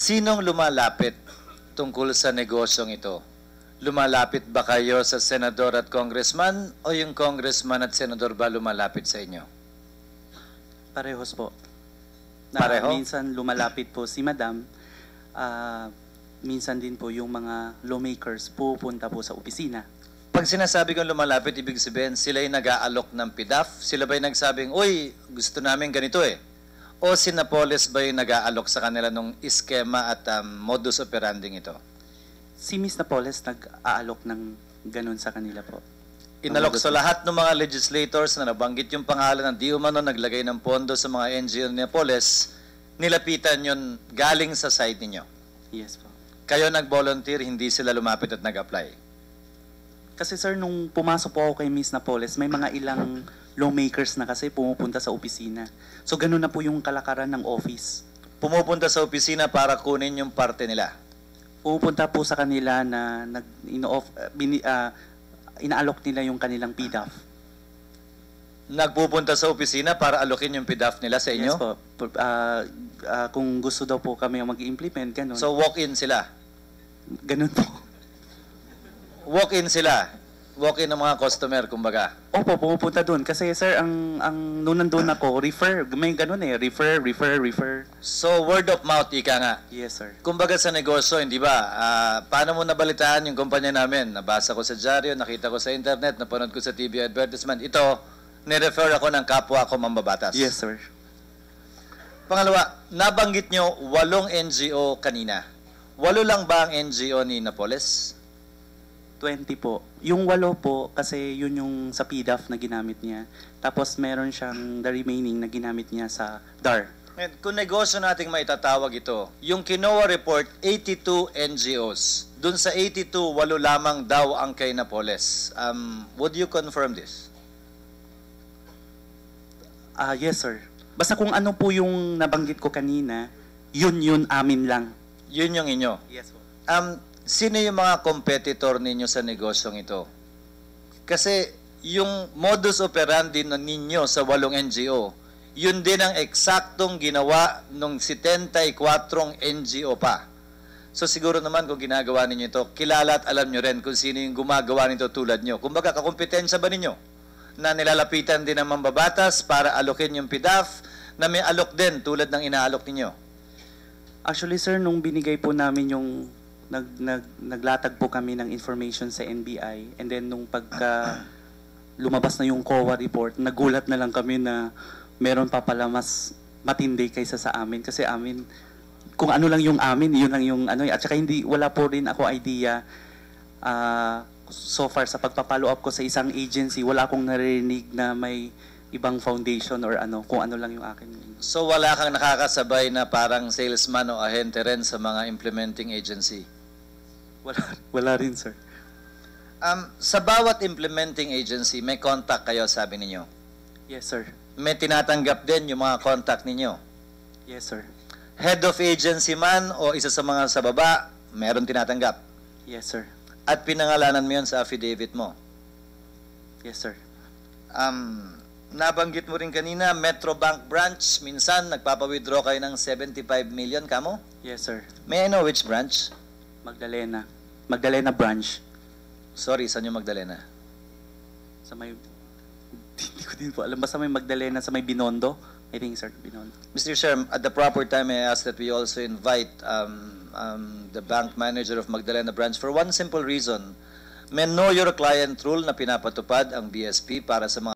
Sinong lumalapit tungkol sa negosyong ito? Lumalapit ba kayo sa senador at congressman o yung congressman at senador ba lumalapit sa inyo? Parehos po. Pareho? Minsan lumalapit po si Madam. Minsan din po yung mga lawmakers pupunta po sa opisina. Pag sinasabi kong lumalapit, ibig sabihin sila yung nag-aalok ng PDAF? Sila ba yung nagsabing, uy, gusto namin ganito eh? O si Napoles ba yung nag-aalok sa kanila nung iskema at modus operandi ito? Si Miss Napoles nag-aalok ng ganun sa kanila po. Inalok sa lahat ng mga legislators na nabanggit yung pangalan ng di umano naglagay ng pondo sa mga NGO ni Napoles, nilapitan yun galing sa side ninyo. Yes po. Kayo nag-volunteer, hindi sila lumapit at nag-apply. Kasi sir, nung pumasok po ako kay Miss Napoles, may mga ilang lawmakers na kasi pumupunta sa opisina. So ganun na po yung kalakaran ng office. Pumupunta sa opisina para kunin yung parte nila. Pumupunta po sa kanila na inaalok nila yung kanilang PDAF. Nagpupunta sa opisina para alokin yung PDAF nila sa inyo? Yes po. Kung gusto daw po kami mag-implement, ganun. So walk-in sila? Ganun po. Walk-in sila? Walk-in ng mga customer, kumbaga? Opo, pumupunta doon. Kasi sir, ang nung nandun ako, refer. May ganun eh. Refer. So word of mouth, ika nga. Yes sir. Kumbaga sa negosyo, hindi ba? Paano mo nabalitaan yung kumpanya namin? Nabasa ko sa dyaryo, nakita ko sa internet, napanood ko sa TV advertisement. Ito, nirefer ako ng kapwa ko mambabatas. Yes sir. Pangalawa, nabanggit nyo 8 NGO kanina. 8 lang ba ang NGO ni Napoles? 20 po. Yung 8 po, kasi yun yung sa PDAF na ginamit niya. Tapos meron siyang the remaining na ginamit niya sa DAR. And kung negosyo nating maitatawag ito, yung Kinoa report, 82 NGOs. Dun sa 82, 8 lamang daw ang kay Napoles. Would you confirm this? Yes sir. Basta kung ano po yung nabanggit ko kanina, yun amin lang. Yun yung inyo? Yes po. Sino yung mga competitor ninyo sa negosyong ito? Kasi yung modus operandi ninyo sa 8 NGO, yun din ang eksaktong ginawa ng 74 NGO pa. So siguro naman kung ginagawa ninyo ito, kilala at alam nyo rin kung sino yung gumagawa nito tulad nyo. Kumbaga, kakompetensya ba ninyo na nilalapitan din ng mambabatas para alokin yung PDAF na may alok din tulad ng inaalok ninyo? Actually sir, nung binigay po namin yung naglatag po kami ng information sa NBI, and then nung pagka lumabas na yung COA report, nagulat na lang kami na meron pa pala mas matindi kaysa sa amin. Kasi amin, kung ano lang yung amin, yun lang yung ano. At saka wala po rin ako idea so far sa pagpapalo up ko sa isang agency, wala akong narinig na may ibang foundation or ano, kung ano lang yung akin. So wala kang nakakasabay na parang salesman o ahente rin sa mga implementing agency? Wala rin, sir. Sa bawat implementing agency, may contact kayo, sabi ninyo? Yes, sir. May tinatanggap din yung mga contact ninyo? Yes, sir. Head of agency man o isa sa mga sa baba, meron tinatanggap? Yes, sir. At pinangalanan mo yun sa affidavit mo? Yes, sir. Nabanggit mo rin kanina, Metrobank branch, minsan nagpapa-withdraw kayo ng 75 million, kamo? Yes, sir. May I know which branch? Magdalena branch. Sorry, saan yung Magdalena? Sa may, hindi ko din po alam. Basta may Magdalena sa may Binondo. I think, sir, Binondo. Mr. Chair, at the proper time, I ask that we also invite the bank manager of Magdalena branch for one simple reason. May know your client rule na pinapatupad ang BSP para sa mga